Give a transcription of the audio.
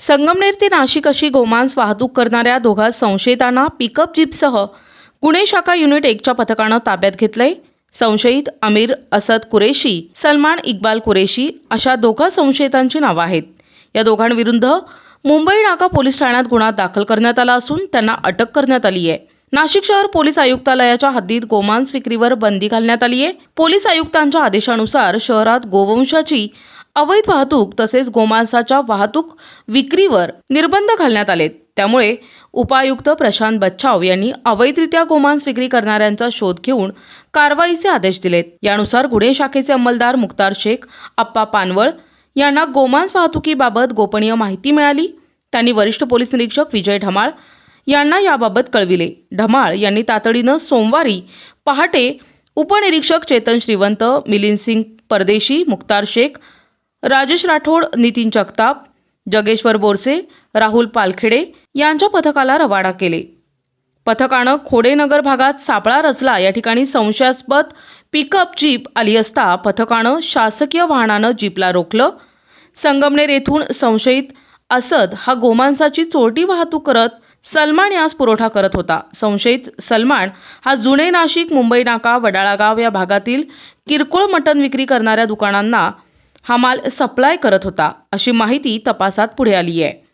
संगमनेर ते नाशिक अशी गोमांस वाहतूक करणाऱ्या दोघा संशयितांना पिकअप जीपसह गुन्हे शाखा युनिट 1च्या पथकानं ताब्यात घेतलंय। संशयित अमीर असद कुरेशी, सलमान इक्बाल कुरेशी अशा दोघा संशयितांची नावं आहेत। या दोघांविरुद्ध मुंबई नाका पोलीस ठाण्यात गुन्हा दाखल करण्यात आला असून त्यांना अटक करण्यात आली आहे। नाशिक शहर पोलीस आयुक्तालयाच्या हद्दीत गोमांस विक्रीवर बंदी घालण्यात आली आहे। पोलीस आयुक्तांच्या आदेशानुसार शहरात गोवंशाची अवैध वाहतूक तसेच गोमांसाच्या वाहतूक विक्रीवर निर्बंध घालण्यात आलेत। त्यामुळे उपायुक्त प्रशांत बच्छाव यांनी अवैधरित्या गोमांस विक्री करणाऱ्यांचा शोध घेऊन कारवाईचे आदेश दिलेत। यानुसार गुन्हे शाखेचे अंमलदार मुक्तार शेख आप्पा पानवळ यांना गोमांस वाहतुकीबाबत गोपनीय माहिती मिळाली। त्यांनी वरिष्ठ पोलीस निरीक्षक विजय ढमाळ यांना याबाबत कळविले। ढमाळ यांनी तातडीनं सोमवारी पहाटे उपनिरीक्षक चेतन श्रीवंत, मिलिंद सिंग परदेशी, मुक्तार शेख, राजेश राठोड, नितीन जगताप, जगेश्वर बोरसे, राहुल पालखेडे यांच्या पथकाला रवाना केले। पथकानं खोडेनगर भागात सापळा रचला या ठिकाणी संशयास्पद पिकअप जीप आली असता पथकानं शासकीय वाहनानं जीपला रोखलं। संगमनेर येथून संशयित असद हा गोमांसाची चोरटी वाहतूक करत सलमान यास पुरवठा करत होता। संशयित सलमान हा जुने नाशिक, मुंबई नाका, वडाळा गाव या भागातील किरकोळ मटण विक्री करणाऱ्या दुकानांना हा माल सप्लाय करत होता, अशी माहिती तपासात पुढे आली आहे।